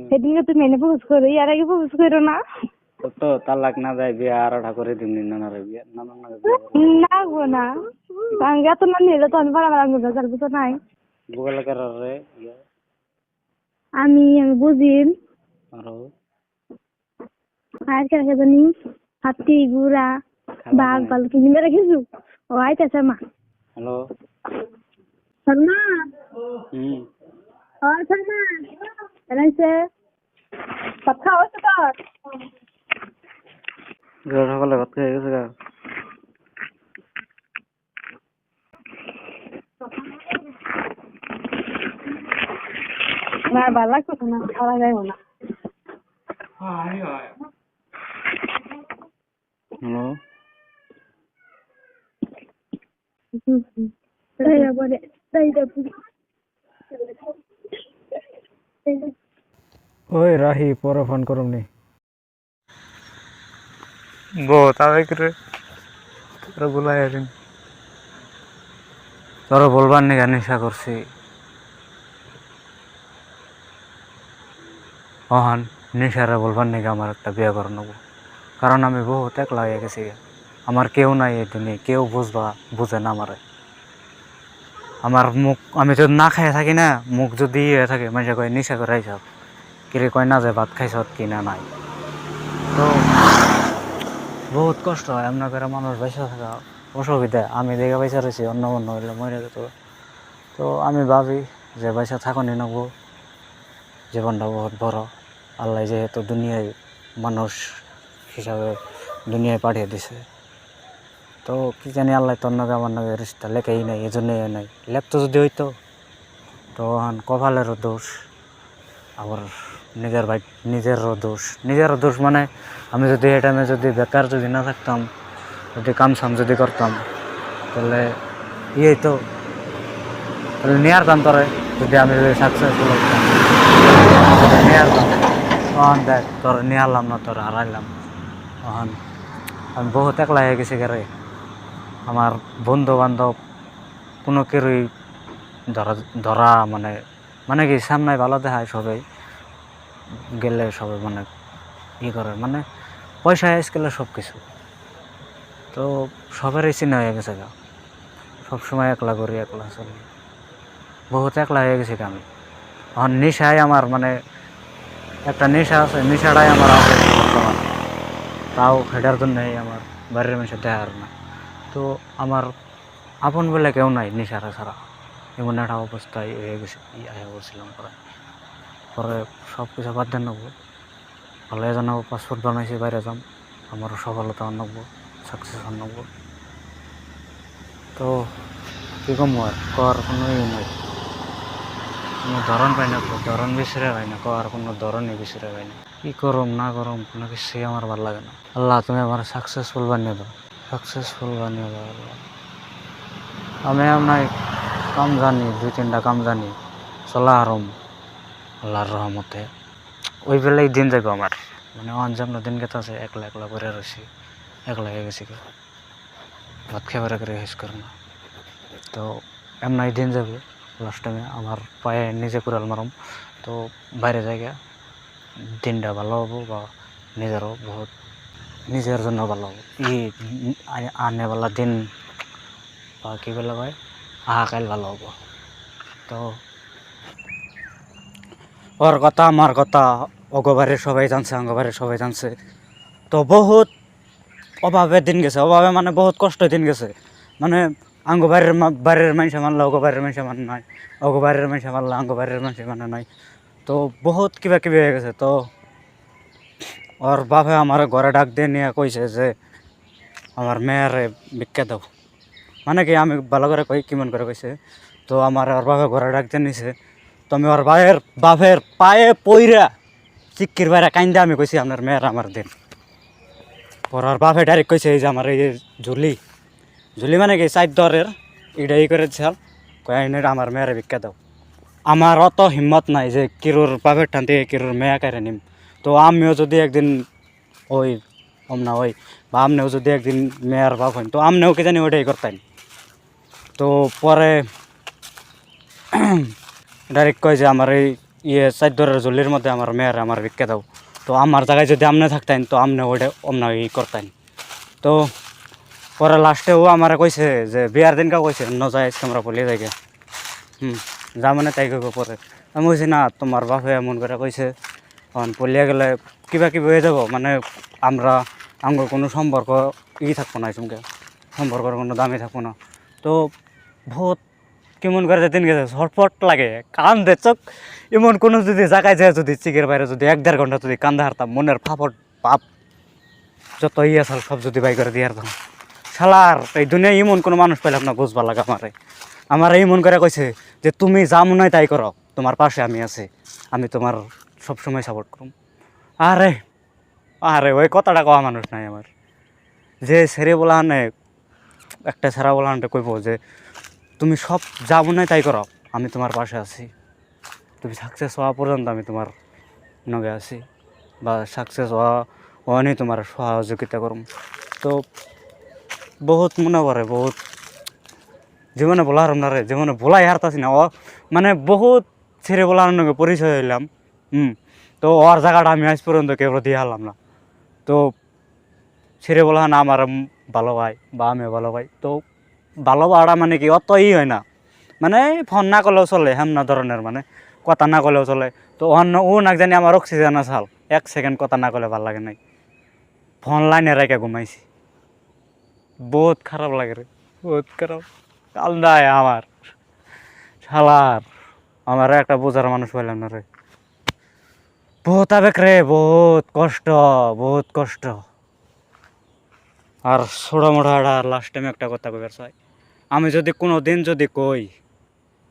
সেদিনকে তুমি এনে প্রপোজ করো ইয়ার আগে প্রপোজ করো না তো তালাক না যায় বিয়ে আর করে দিমনি নানার বিয়ে নানার না গো না কারণ এত না নিলে তো আমি বাড়াবার আঙুল বাজার বুঝো নাই গুগল করার রে আমি বুঝি আরো আর কে জানি হাতি গুড়া বাঘ ভালো কিনে মেরে খেয়েছু ও আইতেছে মা হ্যালো শর্মা হুম শর্মা এলাইছে কথা হচ্ছে তোর সকালে ভাত খেয়ে গেছে গা না ভালো লাগতো না খাওয়া যায় না হ্যালো ওই রাহি পরে ফোন করুম নি বহুত আবে করে তোরা বলাই আছেন তোরা বলবার নিগা নেশা করছি অহান নেশারা বলবার নিগা আমার একটা বিয়ে করে নেবো কারণ আমি বহুত একলা হয়ে গেছি আমার কেউ নাই এই দুনিয়া কেউ বুঝে না আমারে আমার মুখ আমি যদি না খাইয়ে থাকি না মুখ যদি ইয়ে থাকে মানুষে কয় নেশা করে সব কিরে কয় না যে ভাত খাইছ কি না নাই। তো বহুত কষ্ট হয় এমন করে মানুষ বেঁচে থাকা অসুবিধা। আমি দেখে বেঁচে রয়েছি, অন্য অন্য হইলে মরে যেত। তো আমি ভাবি যে বেঁচে থাকুনি নেবো, জীবনটা বহুত বড়। আল্লাহ যেহেতু দুনিয়ায় মানুষ হিসাবে দুনিয়ায় পাঠিয়ে দিছে, তো কি জানি আল্লাহ তোর নাকি আমার নাকি রিস্তা লেখেই নাই, এই জন্যই নাই। লেখতো যদি হইতো তো কপালেরও দোষ, আবার নিজেরও দোষ মানে আমি যদি এই টাইমে যদি বেকার যদি না থাকতাম, যদি কাম সাম যদি করতাম, তাহলে তো তাহলে নিয়ে আসতাম তোরে। যদি আমি যদি সাকসেসফুল হতাম নিয়ে আসতাম। তখন দেখ তোর নিয়ে আনলাম না, তোর হারাইলাম। তখন আমি বহুত একলা হয়ে গেছি গারে। আমার বন্ধু বান্ধব কোনো কেউই ধরা মানে মানে কি সামনে ভালো দেখায় সবাই, গেলে সবাই মানে করে মানে পয়সা স্কেলে সব কিছু। তো সবারই চিনা হয়ে গেছে গা, সবসময় একলা করি, একলা চলি, বহুত একলা হয়ে গেছি আমি। এখন নেশায় আমার মানে একটা নেশা আছে, নেশাটাই আমার আছে বর্তমান। তাও সেটার জন্যই আমার বাড়ির মানুষের দেখার না। তো আমার আপন বলে কেউ নাই নেশারা ছাড়া, এমন একটা অবস্থায় হয়ে গেছে। আয়া করছিলাম পরে সব কিছু বাদ দেন নেবো, ভালো জানাবো, পাসপোর্ট বানাইছি, বাইরে যাম, আমারও সফলতা আনবো, সাকসেস আনবো। তো কী কম আর কর কোনো নাই, কোনো ধরন পাই না, ধরন বিচরে পাই না, কর কোনো ধরনই বিচরে পাই না। কী করম না করম কোনো কিছুই আমার ভালো লাগে না। আল্লাহ তুমি আমার সাকসেসফুল বানিয়ে দাও, সাকসেসফুল বানিয়ে দাও আল্লাহ। আমি আপনার কাম জানি, 2-3টা কাম জানি, চলা আরম আল্লাহর রহমতে। ওই বেলায় দিন যাইব আমার, মানে অঞ্জামনা দিন গেতে আছে, একলা একলা করে রয়েছি, একলা হয়ে গেছি, ভাত খেয়ে করে হেস করে না। তো এমনাই দিন যাবে, লাস্ট টাইমে আমার পায়ে নিজে কুড়াল মারম। তো বাইরে জায়গা দিনটা ভালো হবো, বা নিজেরও বহুত নিজের জন্য ভালো হবো। আনেবেলা দিন বা কী বলে ভাই আহাকাল ভালো হবো। তো ওর কথা আমার কথা অগবারের সবাই জানছে, আঙ্গবারের সবাই জানছে। তো বহুত অভাবে দিন গেছে, অভাবে মানে বহুত কষ্ট দিন গেছে। মানে বাড়ির মানুষে মানলে অগবারের মানুষে মানে নাই, অগবারের মানুষে মানলে আঙ্গবারের মানুষে মানে নাই। তো বহুত কিবা কিবি হয়ে গেছে। তো ওর বাপে আমার ঘরে ডাক দিয়ে নিয়ে কইছে যে আমার মেয়ের ভিক্ষা দাও। মানে কি আমি ভালো করে কই কেমন করে কইছে। তো আমার ওর বাপে ঘরে ডাক দিয়ে নিছে। তো আমি ওর বাপের পায়ে পইরা চিক্কির বাইরে কাইন্দা আমি কইছি আপনার মেয়ের আমার দিন। ওর বাপে ডাইরেক্ট কইছে এই যে আমার এই যে ঝুলি মানে কি সাইড দরের এটা করে দিছাল, কয়েকটা আমার মেয়ের ভিক্ষা দাও। আমার অত হিম্মত নাই যে কিরোর বাপের টান থেকে কিরোর মেয়া কেড়ে নিম। তো আমিও যদি একদিন ওই না ওই বা আমনেও যদি একদিন মেয়ার বাপ হইন, তো আমনেও কে জানি ওইটাই করতেন। তো পরে ডাইরেক্ট কয় যে আমার এই চারদরের জলির মধ্যে আমার মেয়ের আমার ভিক্ষা দাও। তো আমার জায়গায় যদি আমনে থাকতেন তো আমনে ওইটা অমনা করতেন। তো পরে লাস্টেও আমার কইছে যে বিয়ার দিনকে কইছে ন যায় আমরা পলিয়ে যাই যা মানে তাই কইব। পরে আমি কইছি না তোমার বাপে এমন করে কইছে, কারণ পলিয়া গেলে কিবা কিবি হয়ে যাব, মানে আমরা আমার কোনো সম্পর্ক থাকবো না, সঙ্গে সম্পর্কের কোনো দামই থাকবো না। তো বহুত কেমন করে দিন গেছে, ছটফট লাগে, কান দে চোখ এমন কোনো যদি জায়গায় যায় যদি চিকের বাইরে যদি 1-1.5 ঘন্টা যদি কান্দা হারতাম, মনের ফাপট পাপ যত আসাল সব যদি বাই করে দিয়ে হারতাম। শালার এই দুনিয়ায় এমন কোনো মানুষ পাইলাম না বুঝবা লাগে আমার এই মন করে কইছে যে তুমি যা মনে হয় তাই করো, তোমার পাশে আমি আছি, আমি তোমার সবসময় সাপোর্ট করুম। আরে আরে ওই কথাটা কওয়া মানুষ নাই আমার। যে ছেড়ে বলা আনে একটা ছেড়া বলা আনতে কইব যে তুমি সব যা মনে হয় তাই করো, আমি তোমার পাশে আছি, তুমি সাকসেস হওয়া পর্যন্ত আমি তোমার নগে আছি, বা সাকসেস হওয়া নিয়ে তোমার সহযোগিতা করুম। তো বহুত মনে পড়ে, বহুত জীবনে বলা হারম না রে, জীবনে বলাই হারতাছি না। মানে বহুত ছেড়ে বলার নগে পরিচয় হইলাম। তো ওর জায়গাটা আমি আজ পর্যন্ত কেউ দিয়ে হারলাম না। তো ছেড়ে বলা না আমার ভালো ভাই বা আমিও ভালো ভাই। তো ভালো পাওয়াটা মানে কি অত হয় না, মানে ফোন না করলেও চলে হেমনা ধরনের, মানে কথা না কলেও চলে। তো অন্য ও না জানি আমার অক্সিজেন আসাল 1 সেকেন্ড কথা না কলে ভাল লাগে নাই, ফোন লাইনে রেখে ঘুমাইছি। বহুত খারাপ লাগে রে, বহুত খারাপ। কান্দায় আমার শালার, আমার একটা বোঝার মানুষ পাইলাম না রে। বহুত আবেগ রে, বহুত কষ্ট, বহুত কষ্ট। আর ছোটো মোটো একটা লাস্ট টাইম একটা কথা কইবার চাই, আমি যদি কোনো দিন যদি কই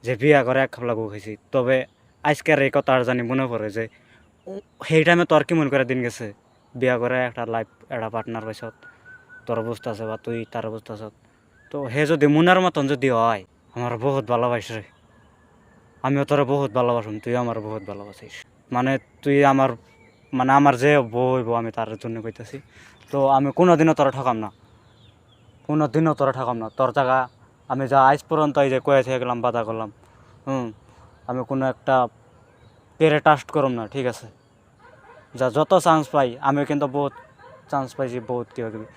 যে বিয়া করে এক খাবলা গু খাইছি, তবে আজকের এই কথা আর জানি মনে পড়ে যে সেই টাইমে তোর কি মনে করে দিন গেছে, বিয়া করে একটা লাইফ একটা পার্টনার পাইছত, তোর অবস্থা আছে বা তুই তার অবস্থা আছ। তো হে যদি মনের মতন যদি হয়, আমার বহুত ভালোবাসি রে, আমিও তোরা বহুত ভালোবাসুম, তুই আমার বহুত ভালোবাসিস। মানে তুই আমার, মানে আমার যে বইব আমি তার জন্য কইতেছি। তো আমি কোনোদিনও তোরা ঠকাম না, কোনোদিনও তোরা ঠকাম না। তোর জায়গা আমি যা আজ পর্যন্ত এই যে কয়েছে গেলাম বাধা করলাম, আমি কোনো একটা পেরে টাস্ট করম না, ঠিক আছে? যা যত চান্স পাই, আমি কিন্তু বহুত চান্স পাইছি, বহুত কিবা কিবি।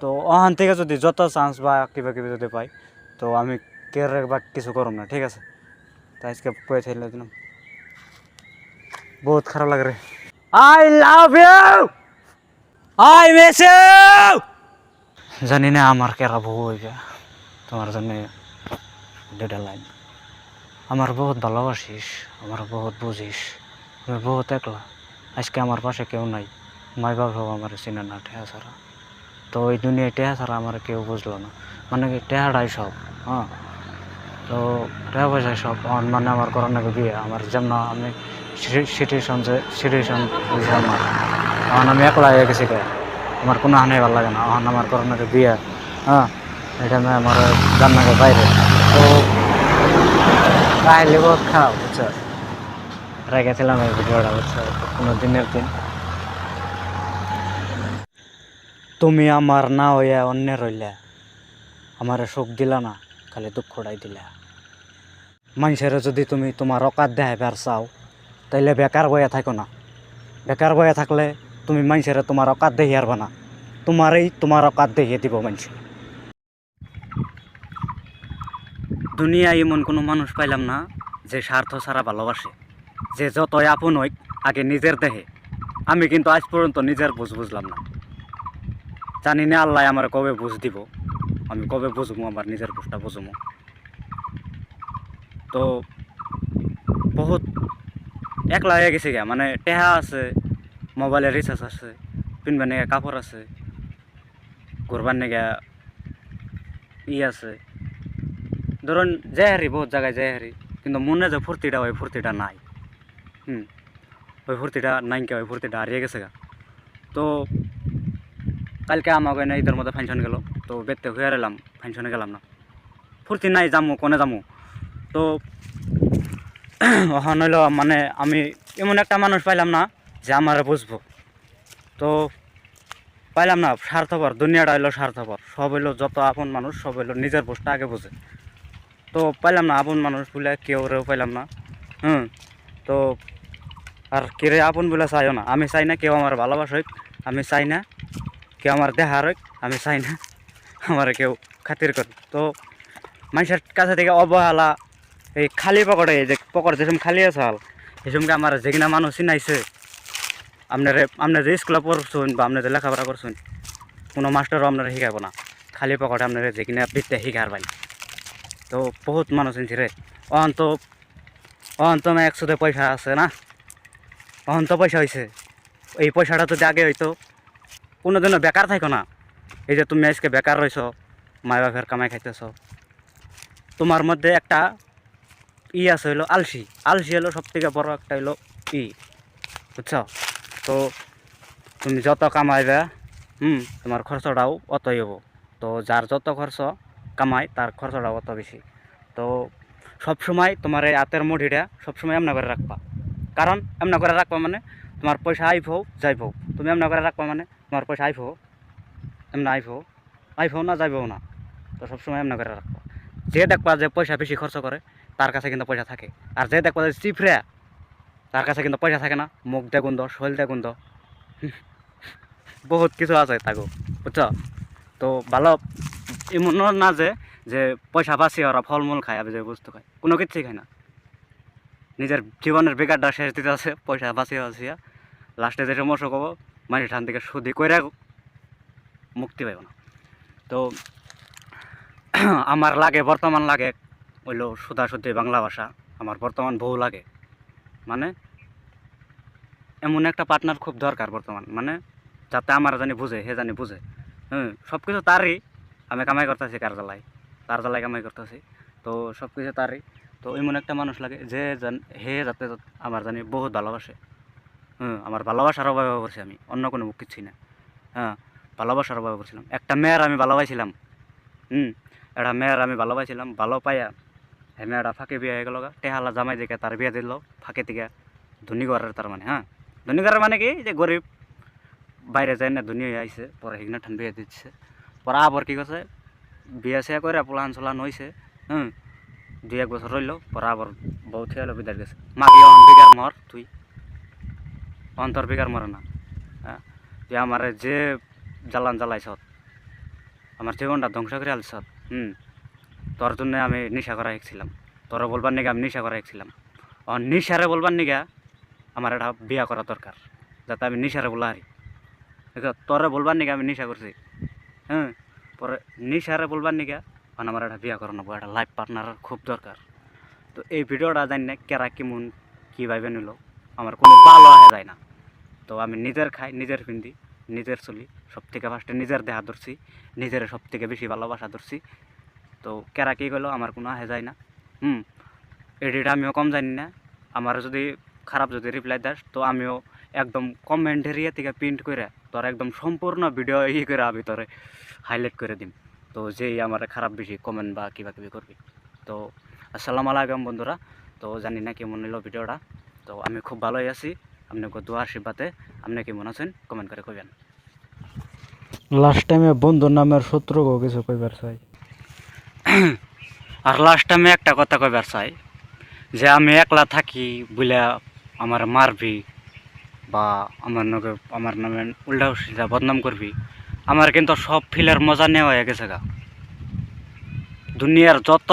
তো ওখান থেকে যদি যত চান্স বা কিবা কিবি যদি পাই, তো আমি কেয়ার বা কিছু করম না, ঠিক আছে? তাই আজকে কয়ে থাকলে দিলাম, বহুত খারাপ লাগে রে। I love you, I miss you. জানি না আমার কেরা বউ হইবে, তোমার জন্য দুটা লাইন। আমার বহুত ভালোবাসিস, আমার বহুত বুঝিস, আমি বহুত একলা। আজকে আমার পাশে কেউ নাই, মাই বাবাও আমার চিনে না টেহা ছাড়া। তো ওই দুনিয়ায় টেহা ছাড়া আমার কেউ বুঝলো না, মানে কি টেহাটাই সব। হ্যাঁ, তো টাকা পয়সা সব মানে আমার করোনা বিয়ে আমার যেমন আমি সিচুয়েশন বুঝি আমার, এখন আমি একলা হয়ে গেছি কে, আমার কোনো হানে ভালো লাগে না। এখন আমার করোনাকে বিয়ে, হ্যাঁ, এটা আমি আমার জান্নাকে বাইরে। তো কাহিলে বহুত খারাপ, বুঝছো? রেখেছিলাম এই ভিডিওটা, বুঝছো? কোনো দিনের দিন তুমি আমার না হইয়া অন্যের রইলা, আমার সুখ দিলা না, খালি দুঃখটাই দিলা। মানুষের যদি তুমি তোমার অকাত দেখাইবার চাও, তাইলে বেকার বয়ে থাকো না। বেকার বয়ে থাকলে তুমি মানুষের তোমার অকাত দেখিয়ে পারবা না, তোমার অকাত দেখিয়ে দিব মানুষ। দুনিয়ায় এমন কোনো মানুষ পাইলাম না যে স্বার্থ ছাড়া ভালোবাসে, যে যতই আপন হই আগে নিজের দেহে। আমি কিন্তু আজ পর্যন্ত নিজের বুঝলাম না। জানি না আল্লাহ আমার কবে বুঝ দিব, আমি কবে বুঝবো আমার নিজের বুঝটা বুঝবো। তো বহুত একলা হয়ে গেছে গা, মানে টেহা আছে, মোবাইলের রিচার্জ আছে, পিনবার নেগা কাপড় আছে, ঘুরবার নেগা আছে, ধরুন যাই হারি, বহুত জায়গায় যাই হারি, কিন্তু মনে যে ফুর্তিটা, ওই ফুর্তিটা নাই। ওই ফুর্তিটা নাই, কে ওই ফুর্তিটা হারিয়ে গেছে গা। তো কালকে আমাকে না ঈদের মধ্যে ফাংশন গেল, তো বেরতে হয়ে এলাম, ফাংশনে গেলাম না, ফুর্তি নাই, যামু কোনে যামু। তো ওখানে হইলো মানে আমি এমন একটা মানুষ পাইলাম না যে আমার বুঝবো। তো পাইলাম না, স্বার্থপর দুনিয়াটা হইলো স্বার্থপর, সব হইলো যত আপন মানুষ সব হইলো নিজের বুঝটা আগে বুঝে। তো পাইলাম না আপন মানুষ বলে কেউ রেও পাইলাম না। তো আর কেড়ে আপন বলে চাইও না, আমি চাই না কেউ আমার ভালোবাসুক, আমি চাই না কেউ আমার দেহার হোক, আমি চাই না আমার কেউ খাতির করে। তো মানুষের কাছে থেকে অবহেলা, এই খালি পকেটে, এই যে পকেট যেসব খালি আছে হাল, সেসমকে আমার যেখানে মানুষ চিনাইছে, আপনার যে স্কুলে পড়ছুন বা আপনি যে লেখাপড়া করছুন, কোনো মাস্টারও আপনারা শিখাব না, খালি পকেটে আপনারা যেখানে বিদ্যা শিখার পাই। তো বহুত মানুষ চিনছি রে। অন্ত আমার একশোতে পয়সা আছে না, অন্ত পয়সা হয়েছে, এই পয়সাটা যদি আগে হইতো কোনো দিনও বেকার থাকো না। এই যে তুমি আজকে বেকার রয়েছ, মায় বাপের কামাই খাইতেছ, তোমার মধ্যে একটা আছে হইলো আলসি। আলসি হলো সব থেকে বড় একটা হইলো বুঝছ? তো তুমি যত কামাইবে, তোমার খরচটাও অতই হবো। তো যার যত খরচ কামায় তার খরচটাও অত বেশি। তো সবসময় তোমার এই হাতের মুঠিটা সবসময় এমনা করে রাখবা, কারণ এমনা করে রাখবা মানে তোমার পয়সা আইফো যাইবো। তুমি এমনা করে রাখবা মানে তোমার পয়সা আইফো, এমনা আইফো না যাইবও না। তো সবসময় এমনা করে রাখবা। যে দেখবা যে পয়সা বেশি খরচ করে তার কাছে কিন্তু পয়সা থাকে, আর যে দেখবা যে চিফরে তার কাছে কিন্তু পয়সা থাকে না। মুখ দিয়ে গন্ধ, শরীর দিয়ে গন্ধ, বহুত কিছু আছে তাগো, বুঝছ? তো ভালো এমন না যে যে পয়সা বাঁচিয়ে ওরা ফলমূল খায়, আবার যে বস্তু খায়, কোনো কিছুই খায় না। নিজের জীবনের বেকারটা শেষ দিতে আছে পয়সা বাঁচিয়ে বাঁচিয়া লাস্টে যে সমস্যা করবো মানে ঠান থেকে সুদি কইরা মুক্তি পাইব না। তো আমার লাগে বর্তমান লাগে হইলো সুধাসুদ্ধি বাংলা ভাষা, আমার বর্তমান বউ লাগে। মানে এমন একটা পার্টনার খুব দরকার বর্তমান, মানে যাতে আমার জানি বুঝে, হে জানি বুঝে। সব কিছু তারই, আমি কামাই করতেছি কার জ্বালায়, তার জ্বালায় কামাই করতেছি, তো সব কিছু তারই। তো এমন একটা মানুষ লাগে যে হে যাতে আমার জানি বহুত ভালোবাসে। আমার ভালোবাসার অভাবে করছি আমি, অন্য কোনো মুখ কিচ্ছুই না। ভালোবাসার অভাবে করছিলাম, একটা মেয়ের আমি ভালোবাসছিলাম। একটা মেয়ের আমি ভালোবাসছিলাম, ভালো পাইয়া হে মেয়েটা ফাঁকে বিয়ে হয়ে গেল, টেহালা জামাই দিকে তার বিয়ে দিল ফাঁকে থেকে। ধনী ঘরের তার মানে, ধনী ঘরের মানে কি যে গরিব বাইরে যায় না, ধনী হয়ে আইসে, পরে হিগনা ঠান বিয়ে দিচ্ছে। পরে আবার কি করছে, বিয়ে সিয়া করে পোলান সোলান হয়েছে। 2-1 বছর রইল, পরে আবার বউ থিয়ালো বিদায় গেছে। মাগি অন বিঘার মর তুই, অন্তর বিঘার মরে না। যে আমার যে জ্বালান জ্বালাইছ, আমার জীবনটা ধ্বংস করে আলছ। তোর জন্য আমি নেশা করা শিখছিলাম, তোরা বলবার নিগা আমি নেশা করা শিখছিলাম। নিশারে বলবার নিগা আমার একটা বিয়া করা দরকার, যাতে আমি নিশারে বলা হারি। তোরে বলবার নিগা আমি নেশা করছি, পরে নিশারে বলবার নিগা মানে আমার একটা বিয়া করা নেবো, একটা লাইফ পার্টনার খুব দরকার। তো এই ভিডিওটা জানি না কেরা কেমন কী ভাইবে নিল, আমার কোনো ভালো আহে যায় না। তো আমি নিজের খাই, নিজের পিন্ধি, নিজের চলি, সব থেকে ফার্স্টে নিজের দেহা ধরছি, নিজের সব থেকে বেশি ভালোবাসা ধরছি। তো কেরা কী করলো আমার কোনো আহে যায় না। এডিট আমিও কম জানি না, আমার যদি খারাপ যদি রিপ্লাই দাস তো আমিও একদম কমেন্ট এরিয়া থেকে প্রিন্ট করে তোর একদম সম্পূর্ণ ভিডিও করে আমি তোরে হাইলাইট করে দিম। তো যেই আমার খারাপ বেশি কমেন্ট বা কিবা কিবি করবি। তো আসসালামু আলাইকুম বন্ধুরা, তো জানি না কেমন নিল ভিডিওটা। তো আমি খুব ভালোই আছি, আপনাকে দোয়া আশীর্বাদে। আপনি কেমন আছেন কমেন্ট করে কইবেন। লাস্ট টাইমে বন্ধুর নামের শত্রুকেও কিছু কইবার চাই। আর লাস্ট আমি একটা কথা কইবার চাই, যে আমি একলা থাকি বলে আমার মারবি বা আমার নামে উল্টা সিধা বদনাম করবি, আমার কিন্তু সব ফিলের মজা নেওয়া হয়ে গেছে গা। দুনিয়ার যত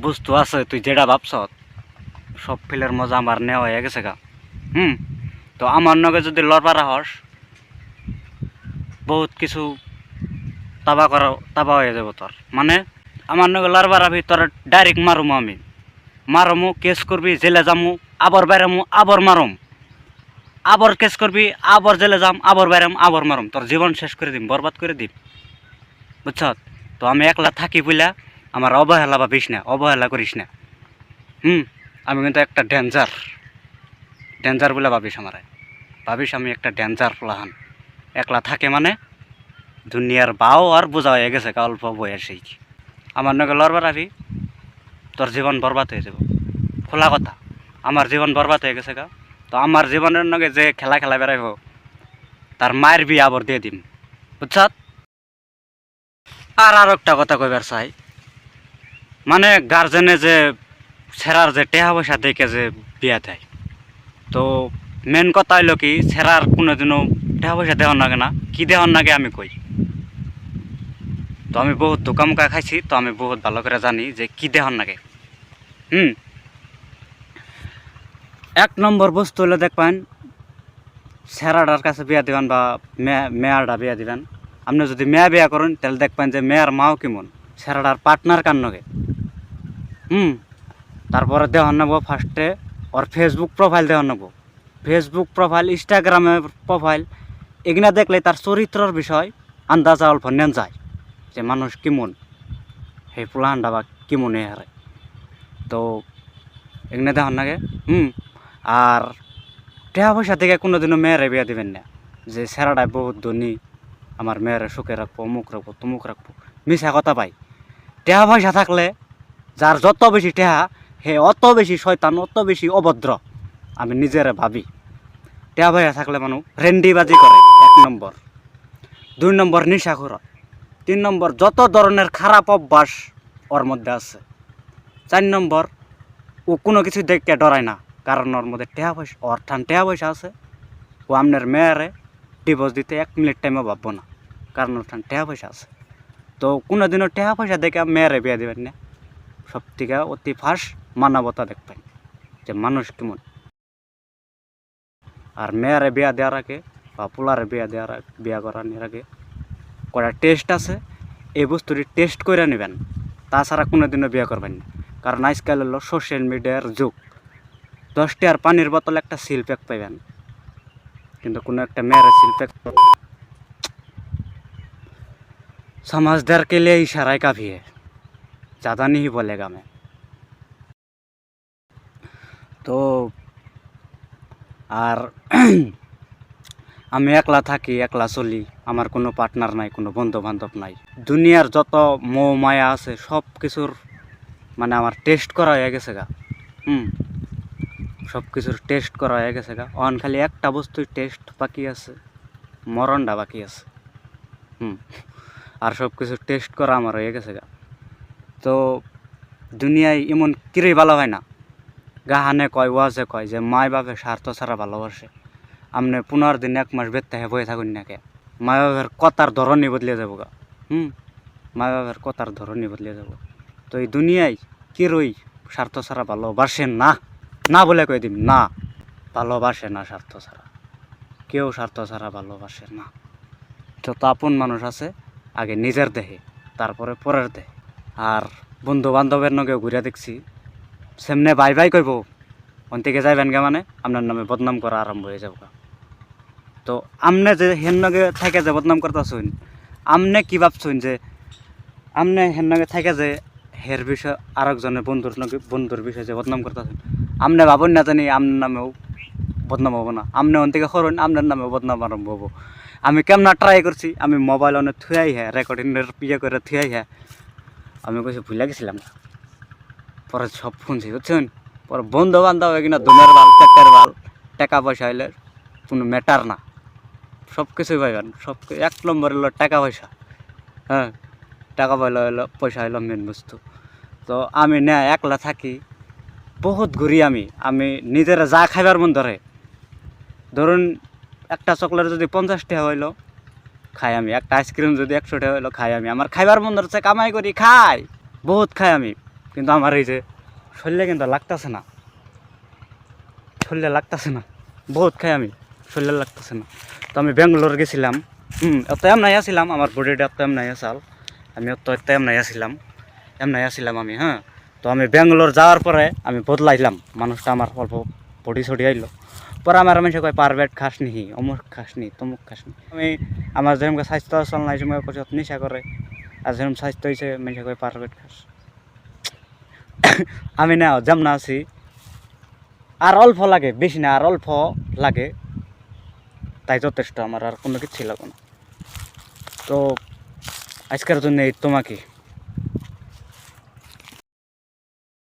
বস্তু আছে তুই যেটা ভাবছ সব ফিলের মজা আমার নেওয়া হয়ে গেছে গা। তো আমার নগে যদি লড়বারা হস বহুত কিছু তাবা হয়ে যাব তোর। মানে আমার নগে লড়বার আবি তোর ডাইরেক্ট মারুম, আমি মারমু, কেস করবি, জেলে যামু, আবার বাইরামু, আবার মারম, আবার কেস করবি, আবার জেলে যাম, আবার বাইরাম, আবার মারম, তোর জীবন শেষ করে দিম, বরবাদ করে দিম, বুঝছ। তো আমি একলা থাকি বলে আমার অবহেলা ভাবিস না, অবহেলা করিস না। আমি কিন্তু একটা ডেঞ্জার বলে ভাবিস আমারে, ভাবিস আমি একটা ডেঞ্জার প্লাহান। একলা থাকে মানে দুনিয়ার বাও আর বোঝা হয়ে গেছে অল্প বয়সেই। আমার নগে লড়বার আবি তোর জীবন বরবাদ হয়ে যাব, খোলা কথা। আমার জীবন বরবাদ হয়ে গেছে গা। তো আমার জীবনের নগে যে খেলা বেড়াইব তার মায়ের বিয়ে আবার দিয়ে দিম, বুঝছ। আর একটা কথা কইবার চাই, মানে গার্জেনে যে ছেড়ার যে টেহা পয়সা দেখে যে বিয়া দেয়, তো মেন কথা হইল কি ছেড়ার কোনোদিনও টেহা পয়সা দেওয়ার নাগে না, কি দেওয়ার নাগে আমি কই। তো আমি বহুত ধোকামোকা খাইছি, তো আমি বহুত ভালো করে জানি যে কি দেওয়ার নাগে। 1 নম্বর বস্তু হলে দেখবেন ছেড়াটার কাছে বিয়া দিবেন বা মেয়ারটা বিয়া দিবেন। আপনি যদি মেয়া বিয়া করেন তাহলে দেখবেন যে মেয়ার মাও কেমন, ছেড়াটার পার্টনার কার নগে। তারপরে দেওয়ার নেবো ফার্স্টে ওর ফেসবুক প্রোফাইল দেওয়ার নেবো, ফেসবুক প্রোফাইল, ইনস্টাগ্রামের প্রোফাইল, এগুলা দেখলে তার চরিত্রর বিষয় আন্দাজা অল্প নেন যায় যে মানুষ কেমন, সেই প্লানটা বা কেমন এ হারে। তো এগুলো দেওয়ার নাগে। আর টাকা পয়সা থেকে কোনোদিনও মেয়েরে বিয়া দিবেন না, যে ছেড়াটায় বহুত ধনী, আমার মেয়েরে সুখে রাখবো, অমুক রাখবো, তমুক রাখবো, মিশা কথা পাই। টাকা পয়সা থাকলে যার যত বেশি টেহা হে অত বেশি শয়তান, অত বেশি অভদ্র, আমি নিজেরে ভাবি। টেহা পয়সা থাকলে মানুষ রেন্ডিবাজি করে 1 নম্বর, 2 নম্বর নিশাখোর, 3 নম্বর যত ধরনের খারাপ অভ্যাস ওর মধ্যে আছে, 4 নম্বর ও কোনো কিছু দেখতে ডরায় না, কারণ ওর মধ্যে টেহা পয়সা, ওর ঠান টেহা পয়সা আছে। ও আপনার মেয়েরে ডিভোর্স দিতে 1 মিনিট টাইমও ভাববো না, কারণ ওর ঠান টেহা পয়সা আছে। তো কোনোদিনও টেহা পয়সা দেখে মেয়েরে বিয়ে দেবেন না। সব থেকে অতি ফার্স্ট মানবতা দেখবেন, যে মানুষ কেমন। আর মেয়ারে বিয়া দেওয়ার আগে বা পোলারে বিয়া করানোর আগে কটা টেস্ট আছে, এই বস্তুটি টেস্ট করে নেবেন, তাছাড়া কোনোদিনও বিয়া করবেন না। কারণ আজকাল হলো সোশ্যাল মিডিয়ার যুগ। 10 টাকার পানির বোতলে একটা সিল প্যাক পাইবেন, কিন্তু কোনো একটা মেয়ের সিল প্যাক समझदार के लिए इशारा काफ़ी है, ज़्यादा नहीं बोलेगा मैं। তো আর আমি একলা থাকি, একলা চলি, আমার কোনো পার্টনার নাই, কোনো বন্ধু বান্ধব নাই। দুনিয়ার যত মোহ মায়া আছে সব কিছুর মানে আমার টেস্ট করা হয়ে গেছে গা। সব কিছুর টেস্ট করা হয়ে গেছে গা। অন খালি একটা বস্তুর টেস্ট বাকি আছে, মরণটা বাকি আছে। আর সব কিছু টেস্ট করা আমার হয়ে গেছে গা। তো দুনিয়ায় এমন কিরে ভালো হয় না, গাহানে কয় ওয়াজে কয় যে মায় বাপে স্বার্থ ছাড়া ভালোবাসে। আপনি 15 দিন 1 মাস বেতে হয়ে বয়ে থাকুন না কে, মায় বাপের কথার ধরনই বদলে যাবো গা। মায় বাপের কথার ধরনই বদলে যাবো। তো এই দুনিয়ায় কিরই স্বার্থ ছাড়া ভালোবাসে না, না বলে কই দিম না, ভালোবাসে না স্বার্থ ছাড়া, কেউ স্বার্থ ছাড়া ভালোবাসে না। যত আপন মানুষ আছে আগে নিজের দেহে, তারপরে পরের দেহে। আর বন্ধু বান্ধবের নগে ঘুরে দেখছি সেমনে বাই বাই কইব, ওন থেকে যাইবেন গে মানে আপনার নামে বদনাম করা আরম্ভ হয়ে যাবো। তো আমনে যে হেন নগে থাকে যে বদনাম করতেছুন, আমনে কি ভাবছুন যে আমনে হেন নগে থাকে যে হের বিষয় আরেকজনের বন্ধুর বিষয়ে যে বদনাম করতেছুন, আমনে ভাবুন না জানি আপনার নামেও বদনাম হবো না। আমনে ওন থেকে করুন, আপনার নামেও বদনাম আরম্ভ হবো। আমি কেমন ট্রাই করছি, আমি মোবাইল অনেক থুয়াই হ্যাঁ, রেকর্ডিংয়ের পিয়ে করে থুয়াই হ্যাঁ, আমি কইছি ভুলে গেছিলাম না। পরে সব শুনছি বুঝছেন। পরে বন্ধু বান্ধব কিনা দুনের ভাল, টাকার ভাল, টাকা পয়সা হইলে কোনো ম্যাটার না, সব কিছুই পাইবেন। সব 1 নম্বর হলো টাকা পয়সা। হ্যাঁ, টাকা পয়সা হইলো মেন বস্তু। তো আমি না একলা থাকি, বহুত ঘুরি আমি নিজের যা খাইবার মন ধরে, ধরুন একটা চকলেট যদি 50 টাকা হইলো খাই আমি, একটা আইসক্রিম যদি 100 টাকা হইলো খাই আমি। আমার খাইবার মন ধরছে, কামাই করি খাই, বহুত খাই আমি। কিন্তু আমার এই যে শরীরে কিন্তু লাগতেছে না, শরীরে লাগতেছে না, বহুত খাই আমি, শরীরে লাগতেছে না। তো আমি ব্যাঙ্গালোর গেছিলাম, অত এমনাই আসছিলাম, আমার বডিটা অত এমনাই আসাল, আমি অত এমনাই আসছিলাম আমি। হ্যাঁ, তো আমি ব্যাঙ্গালোর যাওয়ার পরে আমি বদলাইলাম, মানুষটা আমার অল্প বডি সডি আইলো। পরে আমার মানুষে কয় পারবেট খাস নি, অমুক খাস নি, তমুক খাস নি। আমি আমার যেরকম স্বাস্থ্য চল নাই, সময় করছে নেশা করে, আর যেরকম স্বাস্থ্য হয়েছে মানুষে কয় পারবেট খাস। আমি না যেমন আছি, আর অল্প লাগে, বেশি না, আর অল্প লাগে, তাই যথেষ্ট আমার, আর কোনো কিছু লাগবে না। তো আজকের জন্য এই তোমাকে